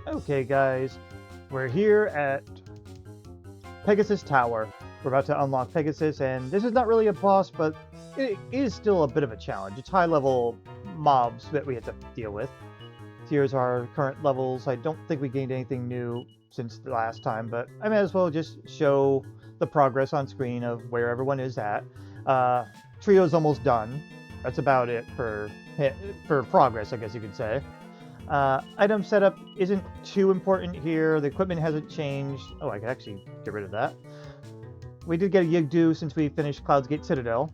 Okay, guys, we're here at Pegasus Tower. We're about to unlock Pegasus, and this is not really a boss, but it is still a bit of a challenge. It's high-level mobs that we have to deal with. Here's our current levels. I don't think we gained anything new since the last time, but I may as well just show the progress on screen of where everyone is at. Uh, Trio's almost done. That's about it for progress, I guess you could say. Item setup isn't too important here. The equipment hasn't changed. Oh, I could actually get rid of that. We did get a Yigdu since we finished Cloud's Gate Citadel,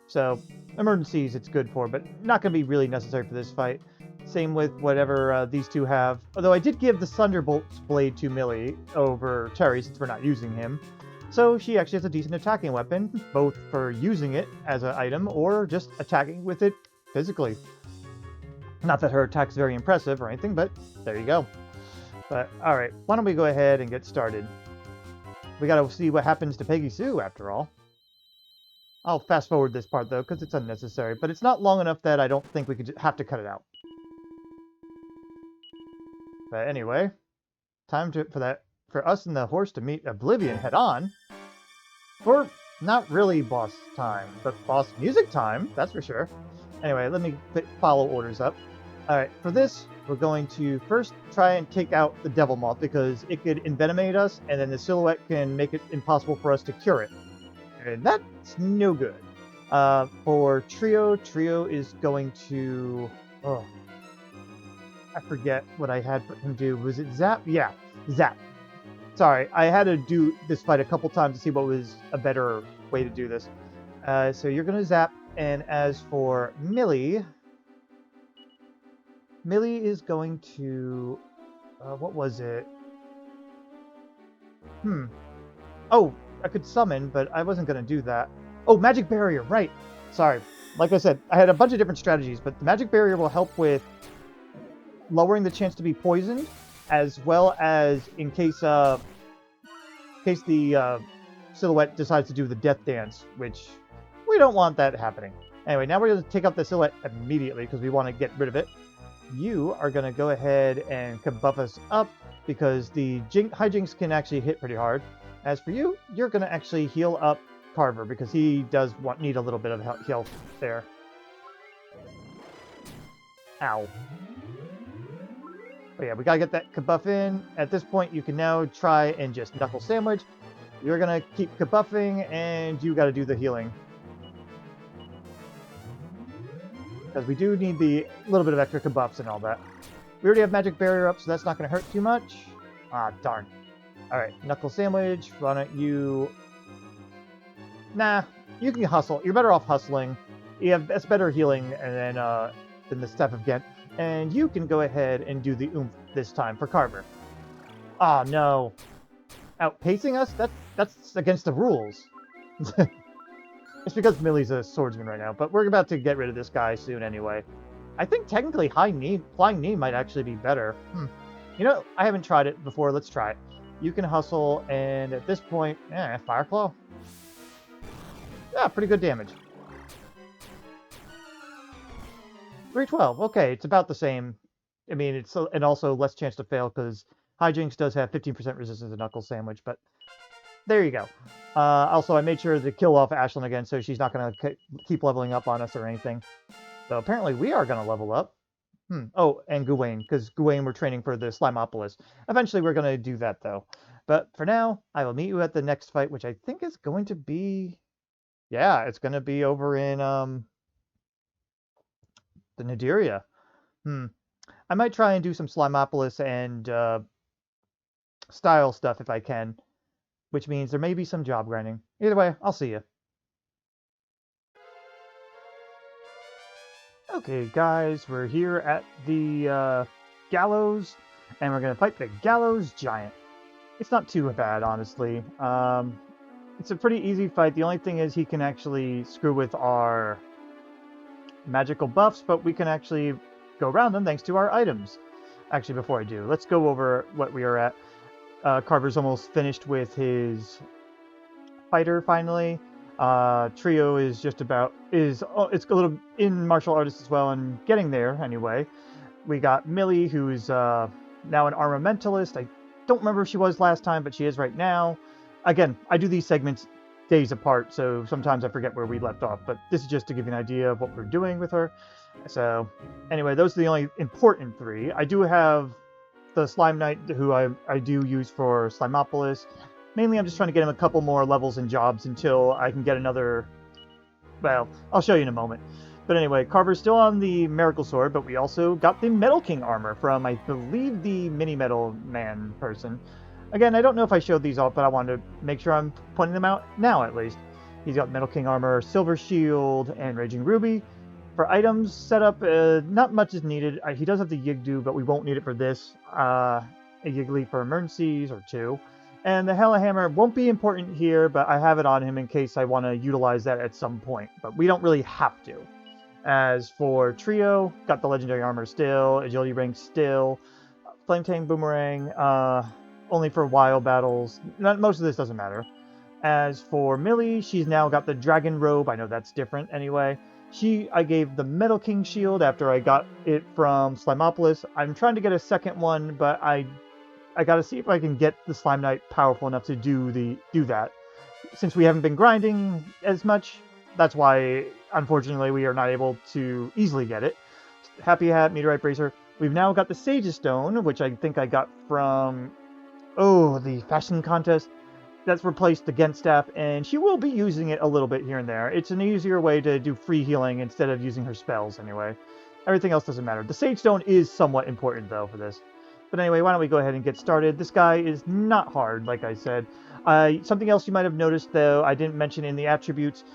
so emergencies it's good for, but not going to be really necessary for this fight. Same with whatever these two have. Although I did give the Thunderbolt's blade to Millie over Terry since we're not using him. So she actually has a decent attacking weapon, both for using it as an item or just attacking with it physically. Not that her attack's very impressive or anything, but there you go. But alright, why don't we go ahead and get started. We gotta see what happens to Peggy Sue after all. I'll fast forward this part though, because it's unnecessary, but it's not long enough that I don't think we could have to cut it out. But anyway, time for us and the horse to meet Oblivion head on. For not really boss time, but boss music time, that's for sure. Anyway, let me follow orders up. Alright, for this, we're going to first try and take out the Devil Moth because it could envenomate us, and then the silhouette can make it impossible for us to cure it. And that's no good. For Trio is going to... Oh, I forget what I had for him do. Was it Zap? Yeah, Zap. Sorry, I had to do this fight a couple times to see what was a better way to do this. So you're going to Zap, and as for Millie is going to... what was it? Oh, I could summon, but I wasn't going to do that. Oh, Magic Barrier, right. Sorry. Like I said, I had a bunch of different strategies, but the Magic Barrier will help with lowering the chance to be poisoned, as well as in case the silhouette decides to do the death dance, which we don't want that happening. Anyway, now we're going to take out the silhouette immediately because we want to get rid of it. You are going to go ahead and Kabuff us up because the hijinks can actually hit pretty hard. As for you, you're going to actually heal up Carver because he does need a little bit of health there. Ow. But yeah, we gotta get that Kabuff in. At this point, you can now try and just Knuckle Sandwich. You're gonna keep Kabuffing, and you gotta do the healing. Because we do need the little bit of extra Kabuffs and all that. We already have Magic Barrier up, so that's not gonna hurt too much. Ah, darn. Alright, Knuckle Sandwich. Why don't you... Nah, you can hustle. You're better off hustling. That's better healing than the Staff of Ghent. And you can go ahead and do the oomph this time for Carver. Oh no. Outpacing us? That's against the rules. It's because Millie's a swordsman right now, but we're about to get rid of this guy soon anyway. I think technically Flying Knee might actually be better. You know, I haven't tried it before. Let's try it. You can hustle, and at this point, Fire Claw. Yeah, pretty good damage. 312. Okay, it's about the same. I mean, it's and also less chance to fail because Hijinks does have 15% resistance to Knuckle Sandwich, but there you go. Also, I made sure to kill off Ashlyn again, so she's not going to keep leveling up on us or anything. So apparently we are going to level up. Oh, and Gawain, because Gawain we're training for the Slimopolis. Eventually we're going to do that, though. But for now, I will meet you at the next fight, which I think is going to be... Yeah, it's going to be over in... the Naderia. I might try and do some Slimopolis and style stuff if I can, which means there may be some job grinding. Either way, I'll see you. Okay, guys, we're here at the Gallows, and we're going to fight the Gallows Giant. It's not too bad, honestly. It's a pretty easy fight. The only thing is he can actually screw with our magical buffs, but we can actually go around them thanks to our items. Actually, before I do, let's go over what we are at. Carver's almost finished with his fighter finally. Trio is just about it's a little in martial artists as well and getting there anyway. We got Millie, who's now an armamentalist. I don't remember if she was last time, but she is right now. Again, I do these segments days apart, so sometimes I forget where we left off, but this is just to give you an idea of what we're doing with her. So anyway, those are the only important 3. I do have the Slime Knight, who I do use for Slimopolis. Mainly I'm just trying to get him a couple more levels and jobs until I can get another... Well, I'll show you in a moment. But anyway, Carver's still on the Miracle Sword, but we also got the Metal King armor from, I believe, the Mini Metal Man person. Again, I don't know if I showed these off, but I wanted to make sure I'm pointing them out now, at least. He's got Metal King armor, Silver Shield, and Raging Ruby. For items setup, not much is needed. He does have the Yigdu, but we won't need it for this. A Yiggly for emergencies, or 2. And the Hella Hammer won't be important here, but I have it on him in case I want to utilize that at some point. But we don't really have to. As for Trio, got the Legendary Armor still, Agility Ring still, Flame Tang Boomerang, only for wild battles. Most of this doesn't matter. As for Millie, she's now got the Dragon Robe. I know that's different anyway. I gave the Metal King Shield after I got it from Slimopolis. I'm trying to get a second one, but I gotta see if I can get the Slime Knight powerful enough to do that. Since we haven't been grinding as much, that's why, unfortunately, we are not able to easily get it. Happy Hat, Meteorite Bracer. We've now got the Sage's Stone, which I think I got from... the fashion contest. That's replaced the Gent Staff, and she will be using it a little bit here and there. It's an easier way to do free healing instead of using her spells, anyway. Everything else doesn't matter. The Sage Stone is somewhat important, though, for this. But anyway, why don't we go ahead and get started. This guy is not hard, like I said. Something else you might have noticed, though, I didn't mention in the attributes.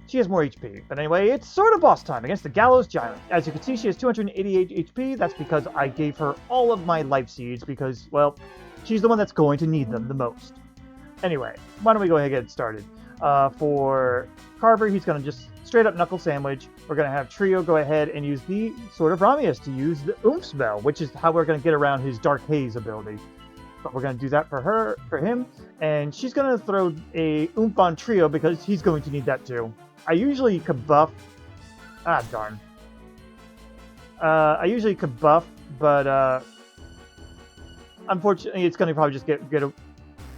She has more HP. But anyway, it's sort of boss time against the Gallows Giant. As you can see, she has 288 HP. That's because I gave her all of my life seeds because, well, she's the one that's going to need them the most. Anyway, why don't we go ahead and get started. For Carver, he's going to just straight up Knuckle Sandwich. We're going to have Trio go ahead and use the Sword of Ramius to use the Oomph spell, which is how we're going to get around his Dark Haze ability. But we're going to do that for him, and she's going to throw a Oomph on Trio because he's going to need that too. I usually Kabuff... darn. I usually Kabuff, but unfortunately it's going to probably just get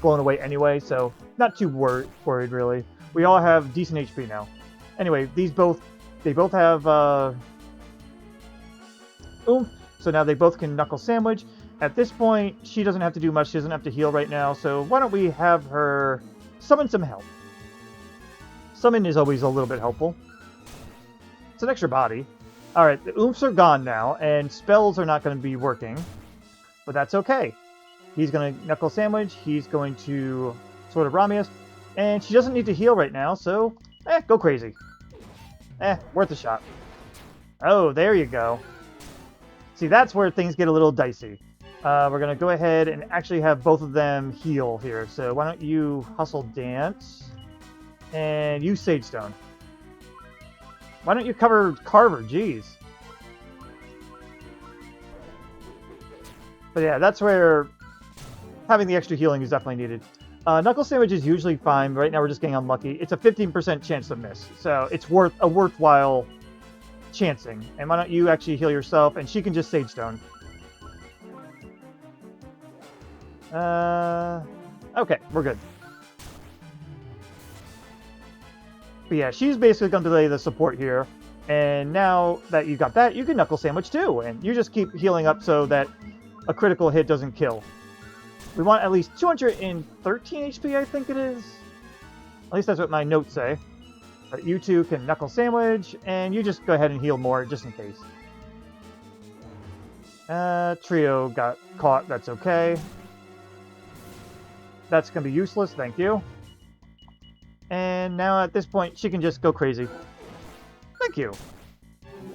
blown away anyway, so not too worried really. We all have decent HP now. Anyway, they both have Oomph, so now they both can Knuckle Sandwich. At this point, she doesn't have to do much. She doesn't have to heal right now, so why don't we have her summon some help? Summon is always a little bit helpful. It's an extra body. Alright, the Oomphs are gone now, and spells are not going to be working, but that's okay. He's going to Knuckle Sandwich, he's going to Sword of Ramius, and she doesn't need to heal right now, so, go crazy. Worth a shot. Oh, there you go. See, that's where things get a little dicey. We're going to go ahead and actually have both of them heal here, so why don't you Hustle Dance, and use Sage Stone. Why don't you cover Carver, jeez. But yeah, that's where having the extra healing is definitely needed. Knuckle Sandwich is usually fine, but right now we're just getting unlucky. It's a 15% chance to miss, so it's a worthwhile chancing. And why don't you actually heal yourself, and she can just Sage Stone. Okay, we're good. But yeah, she's basically going to delay the support here. And now that you got that, you can Knuckle Sandwich too, and you just keep healing up so that a critical hit doesn't kill. We want at least 213 HP, I think it is. At least that's what my notes say. But you two can Knuckle Sandwich, and you just go ahead and heal more, just in case. Trio got caught, that's okay. That's going to be useless, thank you. And now at this point, she can just go crazy. Thank you.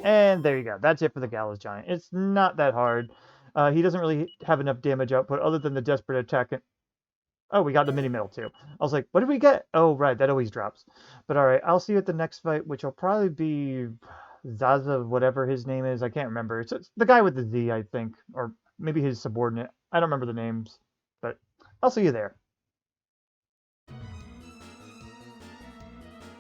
And there you go. That's it for the Gallows Giant. It's not that hard. He doesn't really have enough damage output other than the Desperate Attack. Oh, we got the Mini Metal too. I was like, what did we get? Oh, right. That always drops. But alright, I'll see you at the next fight, which will probably be Zaza, whatever his name is. I can't remember. It's the guy with the Z, I think. Or maybe his subordinate. I don't remember the names. But I'll see you there.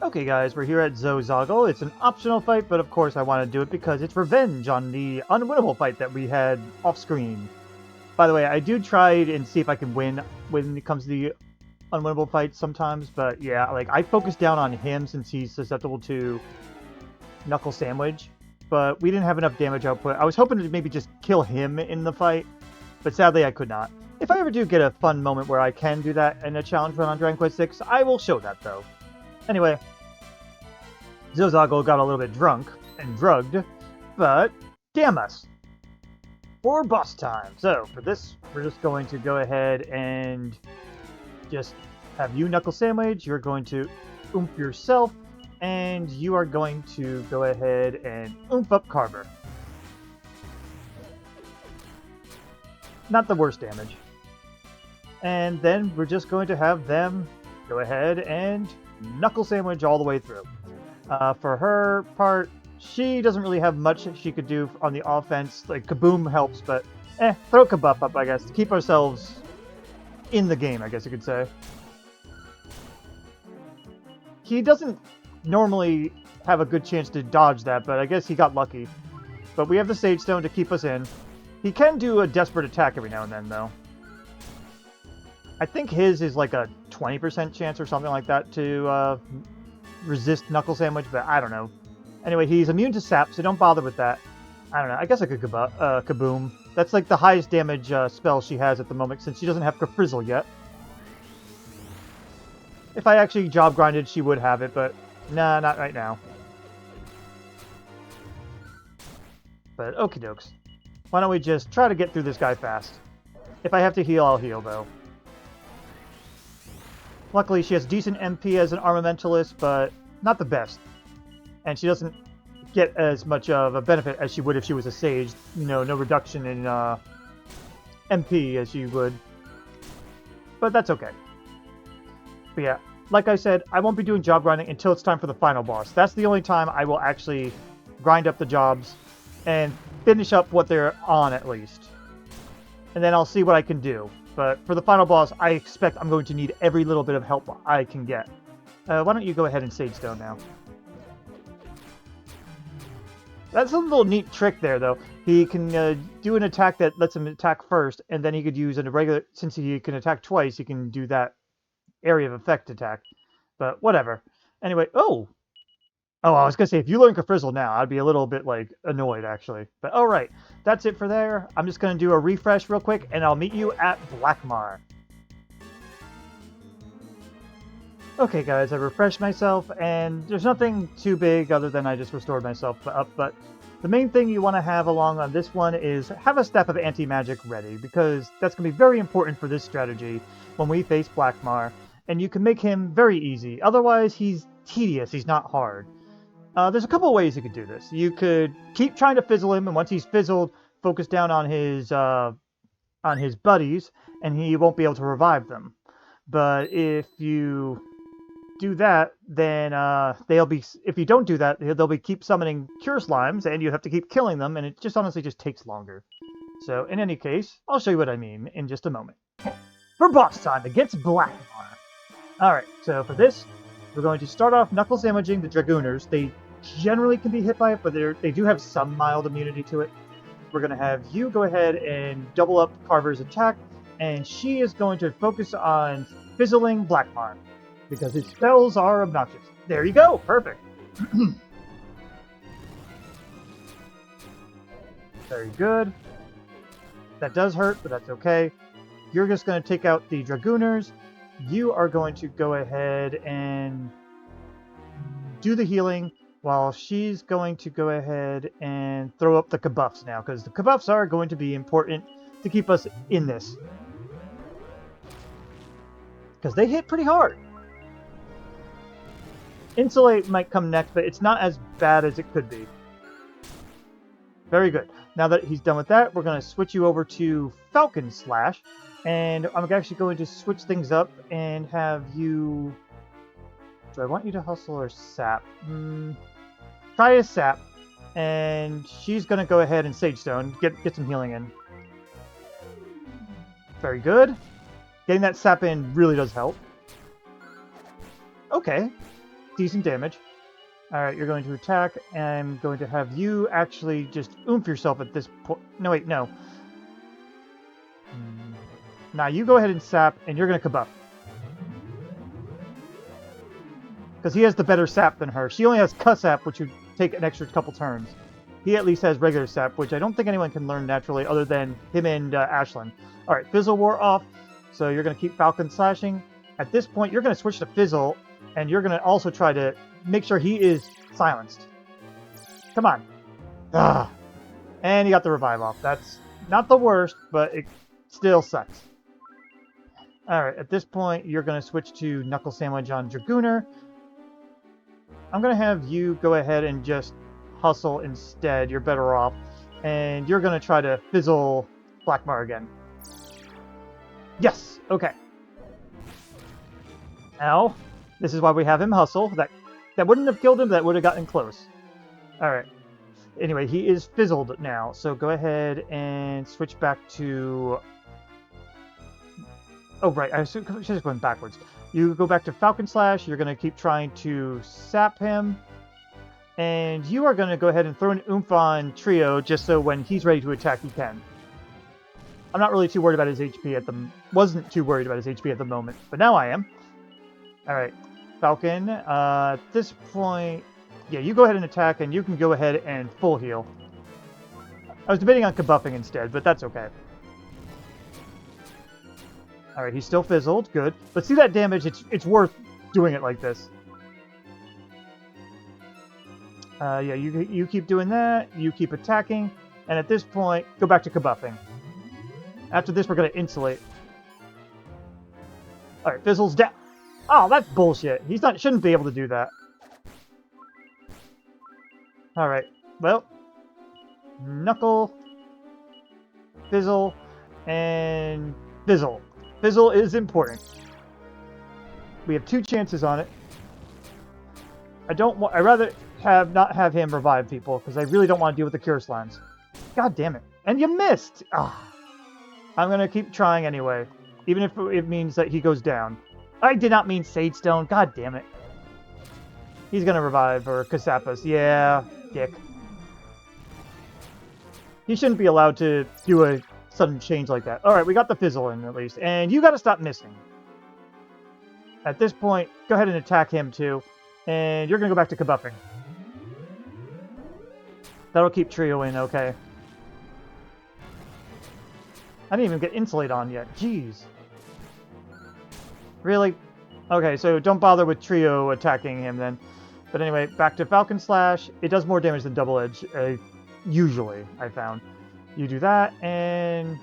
Okay guys, we're here at Zozagel. It's an optional fight, but of course I want to do it because it's revenge on the unwinnable fight that we had off screen. By the way, I do try and see if I can win when it comes to the unwinnable fights sometimes, but yeah, like I focus down on him since he's susceptible to Knuckle Sandwich, but we didn't have enough damage output. I was hoping to maybe just kill him in the fight, but sadly I could not. If I ever do get a fun moment where I can do that in a challenge run on Dragon Quest VI, I will show that though. Anyway, Zozagel got a little bit drunk and drugged, but damn us. For boss time. So for this, we're just going to go ahead and just have you Knuckle Sandwich. You're going to oomph yourself, and you are going to go ahead and oomph up Carver. Not the worst damage. And then we're just going to have them go ahead and Knuckle Sandwich all the way through. For her part, she doesn't really have much she could do on the offense. Like, Kaboom helps, but throw Kabuff up, I guess, to keep ourselves in the game, I guess you could say. He doesn't normally have a good chance to dodge that, but I guess he got lucky. But we have the Sage Stone to keep us in. He can do a desperate attack every now and then, though. I think his is like a 20% chance or something like that to resist Knuckle Sandwich, but I don't know. Anyway, he's immune to sap, so don't bother with that. I don't know. I guess I could Kaboom. That's like the highest damage spell she has at the moment, since she doesn't have Frizzle yet. If I actually job grinded, she would have it, but nah, not right now. But okie dokes. Why don't we just try to get through this guy fast? If I have to heal, I'll heal, though. Luckily, she has decent MP as an Armamentalist, but not the best. And she doesn't get as much of a benefit as she would if she was a Sage. You know, no reduction in MP as she would. But that's okay. But yeah, like I said, I won't be doing job grinding until it's time for the final boss. That's the only time I will actually grind up the jobs and finish up what they're on, at least. And then I'll see what I can do. But for the final boss, I expect I'm going to need every little bit of help I can get. Why don't you go ahead and Sage Stone now? That's a little neat trick there, though. He can do an attack that lets him attack first, and then he could use a regular... Since he can attack twice, he can do that area of effect attack. But whatever. Anyway, oh, I was going to say, if you learn Frizzle now, I'd be a little bit, like, annoyed, actually. But alright, that's it for there. I'm just going to do a refresh real quick, and I'll meet you at Blackmar. Okay, guys, I refreshed myself, and there's nothing too big other than I just restored myself up, but the main thing you want to have along on this one is have a step of anti-magic ready, because that's going to be very important for this strategy when we face Blackmar, and you can make him very easy. Otherwise, he's tedious, he's not hard. There's a couple of ways you could do this. You could keep trying to fizzle him, and once he's fizzled, focus down on his buddies, and he won't be able to revive them. But if you do that, then they'll be... If you don't do that, they'll be keep summoning Cure Slimes, and you have to keep killing them, and it just honestly just takes longer. So, in any case, I'll show you what I mean in just a moment. For boss time against Blackmar. Alright, so for this, we're going to start off Knuckle Sandwiching the Dragooners. They generally can be hit by it, but they do have some mild immunity to it. We're going to have you go ahead and double up Carver's attack, and she is going to focus on fizzling Blackmar, because his spells are obnoxious. There you go! Perfect! Very good. That does hurt, but that's okay. You're just going to take out the Dragooners. You are going to go ahead and do the healing, while she's going to go ahead and throw up the Kabuffs now, because the Kabuffs are going to be important to keep us in this. Because they hit pretty hard. Insulate might come next, but it's not as bad as it could be. Very good. Now that he's done with that, we're going to switch you over to Falcon Slash. And I'm actually going to switch things up and have you... Do I want you to hustle or sap? Try a sap. And she's going to go ahead and Sage Stone. Get some healing in. Very good. Getting that sap in really does help. Okay. Decent damage. Alright, you're going to attack, and I'm going to have you actually just oomph yourself at this point. No, wait, no. Now you go ahead and sap, and you're going to Kabuff. Because he has the better sap than her. She only has Cussap, which would take an extra couple turns. He at least has regular sap, which I don't think anyone can learn naturally other than him and Ashlyn. Alright, Fizzle wore off, so you're going to keep Falcon slashing. At this point, you're going to switch to Fizzle, and you're going to also try to make sure he is silenced. Come on. Ugh. And you got the revive off. That's not the worst, but it still sucks. Alright, at this point, you're going to switch to Knuckle Sandwich on Dragooner. I'm going to have you go ahead and just hustle instead. You're better off. And you're going to try to Fizzle Blackmar again. Yes! Okay. Now, this is why we have him hustle. That wouldn't have killed him, that would have gotten close. Alright. Anyway, he is fizzled now, so go ahead and switch back to... Oh, right, I should have gone backwards. You go back to Falcon Slash, you're going to keep trying to sap him, and you are going to go ahead and throw an oomph on Trio, just so when he's ready to attack, he can. I'm not really too worried about his HP at the... Wasn't too worried about his HP at the moment, but now I am. Alright, Falcon, at this point... Yeah, you go ahead and attack, and you can go ahead and full heal. I was debating on Kabuffing instead, but that's okay. Alright, he's still fizzled. Good. But see that damage? It's worth doing it like this. Yeah, you keep doing that. You keep attacking. And at this point, go back to Kabuffing. After this, we're going to insulate. Alright, fizzles down. Oh, that's bullshit. Shouldn't be able to do that. Alright, well, Knuckle, Fizzle, and Fizzle. Fizzle is important. We have 2 chances on it. I'd rather not have him revive people, because I really don't want to deal with the Cure Slimes. God damn it. And you missed! Ah. I'm going to keep trying anyway, even if it means that he goes down. I did not mean Sage Stone, god damn it. He's going to revive, or Kasapas. Yeah, dick. He shouldn't be allowed to do a sudden change like that. Alright, we got the Fizzle in, at least. And you got to stop missing. At this point, go ahead and attack him, too. And you're going to go back to Kabuffing. That'll keep Trio in, okay. I didn't even get Insulate on yet. Jeez. Really? Okay, so don't bother with Trio attacking him, then. But anyway, back to Falcon Slash. It does more damage than Double Edge, usually, I found. You do that, and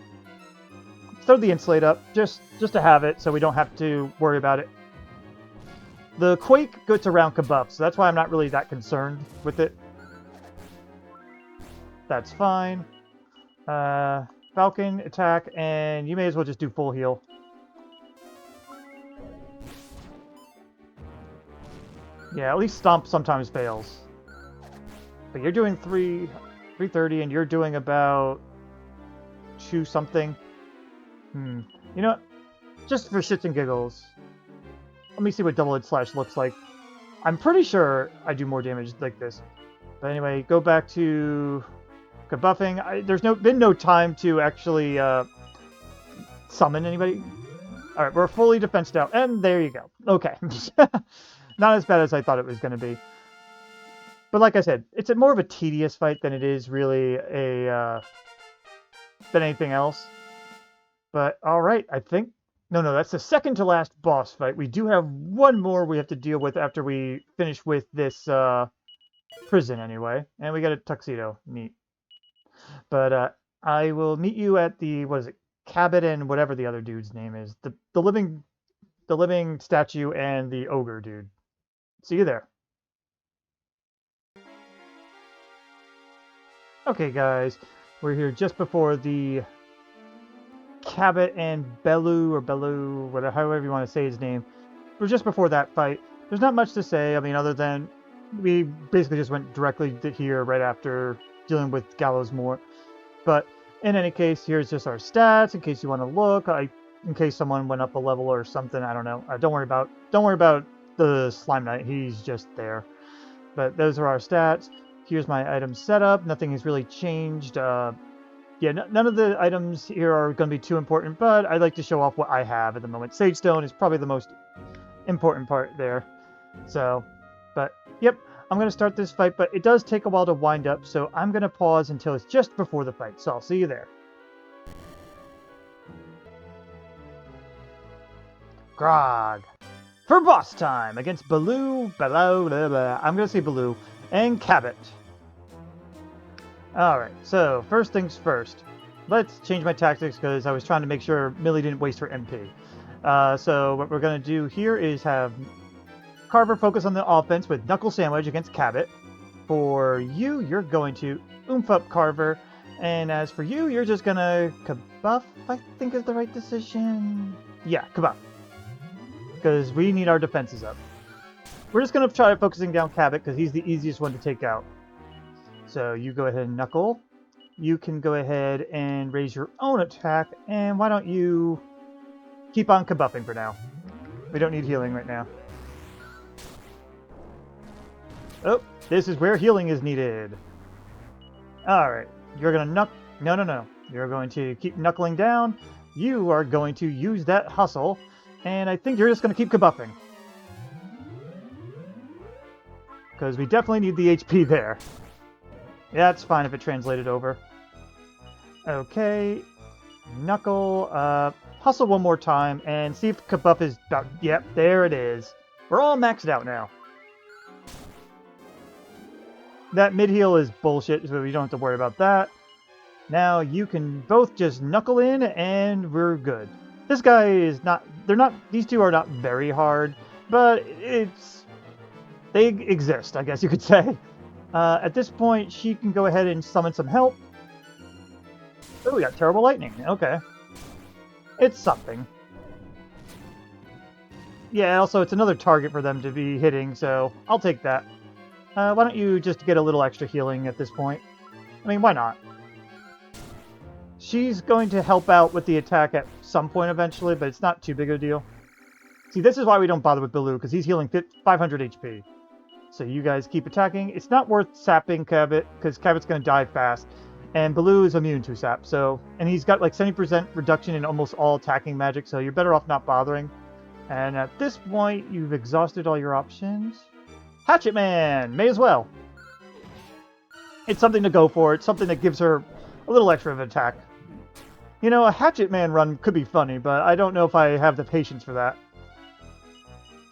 throw the Insulate up, just to have it, so we don't have to worry about it. The Quake gets around Kabuff, so that's why I'm not really that concerned with it. That's fine. Falcon, attack, and you may as well just do full heal. Yeah, at least Stomp sometimes fails. But you're doing 330, and you're doing about 2 something. You know what? Just for shits and giggles, let me see what Double Edge Slash looks like. I'm pretty sure I do more damage like this. But anyway, go back to Kabuffing. There's been no time to actually summon anybody. Alright, we're fully defensed out. And there you go. Okay. Not as bad as I thought it was going to be. But like I said, it's more of a tedious fight than it is really than anything else. But alright, I think... No, that's the second to last boss fight. We do have one more we have to deal with after we finish with this prison anyway. And we got a tuxedo. Neat. But I will meet you at the, what is it? Cabot and whatever the other dude's name is. The living statue and the ogre dude. See you there. Okay, guys, we're here just before the Cabot and Belleau, or Belleau, whatever, however you want to say his name. We're just before that fight. There's not much to say, I mean, other than we basically just went directly to here right after dealing with Gallows more. But in any case, here's just our stats in case you want to look. In case someone went up a level or something, I don't know. Don't worry about the Slime Knight. He's just there. But those are our stats. Here's my item setup. Nothing has really changed. yeah, none of the items here are going to be too important, but I'd like to show off what I have at the moment. Sage Stone is probably the most important part there. So, but yep, I'm going to start this fight, but it does take a while to wind up, so I'm going to pause until it's just before the fight. So I'll see you there. Grog. For boss time against Belleau, I'm going to say Belleau, and Cabot. Alright, so first things first. Let's change my tactics because I was trying to make sure Millie didn't waste her MP. So what we're going to do here is have Carver focus on the offense with Knuckle Sandwich against Cabot. For you, you're going to oomph up Carver. And as for you, you're just going to Kabuff, I think is the right decision. Yeah, Kabuff. Because we need our defenses up. We're just going to try focusing down Cabot because he's the easiest one to take out. So you go ahead and Knuckle. You can go ahead and raise your own attack. And why don't you keep on Kabuffing for now. We don't need healing right now. Oh, this is where healing is needed. Alright, you're going to No. You're going to keep knuckling down. You are going to use that hustle. And I think you're just going to keep Kabuffing. Because we definitely need the HP there. Yeah, it's fine if it translated over. Okay. Knuckle. Hustle one more time and see if Kabuff is about... Yep, there it is. We're all maxed out now. That mid-heal is bullshit, so we don't have to worry about that. Now you can both just knuckle in and we're good. This guy is not... These two are not very hard, but it's... They exist, I guess you could say. At this point, she can go ahead and summon some help. Oh, we got Terrible Lightning. Okay. It's something. Yeah, also, it's another target for them to be hitting, so I'll take that. Why don't you just get a little extra healing at this point? I mean, why not? She's going to help out with the attack at some point eventually, but it's not too big of a deal. See, this is why we don't bother with Belleau, because he's healing 500 HP. So you guys keep attacking. It's not worth sapping Cabot, because Cabot's going to die fast. And Belleau is immune to sap, so... And he's got like 70% reduction in almost all attacking magic, so you're better off not bothering. And at this point, you've exhausted all your options. Hatchet Man! May as well. It's something to go for. It's something that gives her a little extra of an attack. You know, a Hatchet Man run could be funny, but I don't know if I have the patience for that.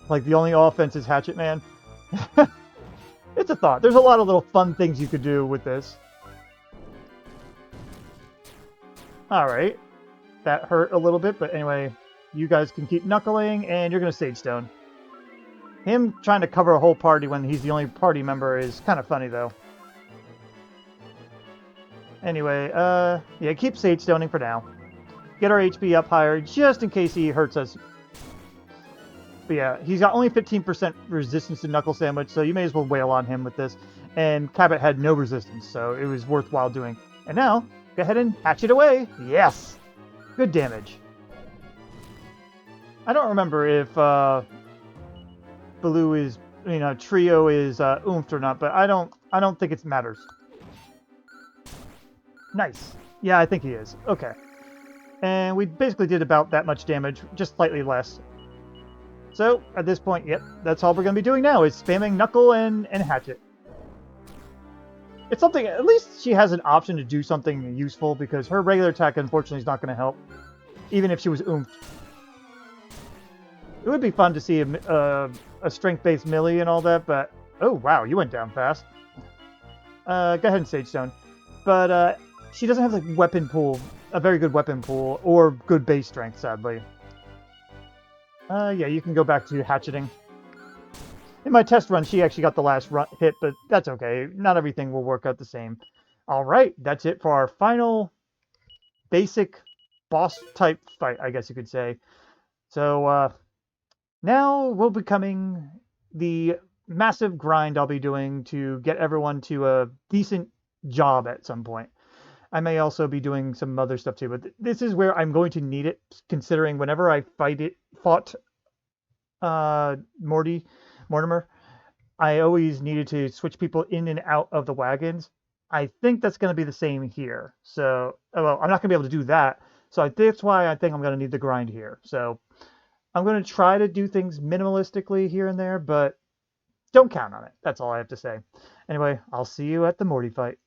Like, the only offense is Hatchet Man. It's a thought. There's a lot of little fun things you could do with this. Alright. That hurt a little bit, but anyway, you guys can keep knuckling, and you're going to Sage Stone. Him trying to cover a whole party when he's the only party member is kind of funny, though. Anyway, yeah, keep Sage Stoning for now. Get our HP up higher, just in case he hurts us. But yeah, he's got only 15% resistance to Knuckle Sandwich, so you may as well wail on him with this. And Cabot had no resistance, so it was worthwhile doing. And now, go ahead and hatch it away. Yes! Good damage. I don't remember if Belleau is, Trio is oomphed or not, but I don't think it matters. Nice. Yeah, I think he is. Okay. And we basically did about that much damage, just slightly less. So, at this point, yep, that's all we're going to be doing now, is spamming Knuckle and Hatchet. It's something, at least she has an option to do something useful, because her regular attack, unfortunately, is not going to help, even if she was oomphed. It would be fun to see a strength-based melee and all that, but... Oh, wow, you went down fast. Go ahead and Sage Stone. But, she doesn't have, like, weapon pool, a very good weapon pool, or good base strength, sadly. Yeah, you can go back to hatcheting. In my test run, she actually got the last hit, but that's okay. Not everything will work out the same. Alright, that's it for our final basic boss-type fight, I guess you could say. So, now will be coming the massive grind I'll be doing to get everyone to a decent job at some point. I may also be doing some other stuff too, but this is where I'm going to need it, considering whenever I fought Mortimer, I always needed to switch people in and out of the wagons. I think that's going to be the same here. So, well, I'm not going to be able to do that. So that's why I think I'm going to need the grind here. So I'm going to try to do things minimalistically here and there, but don't count on it. That's all I have to say. Anyway, I'll see you at the Morty fight.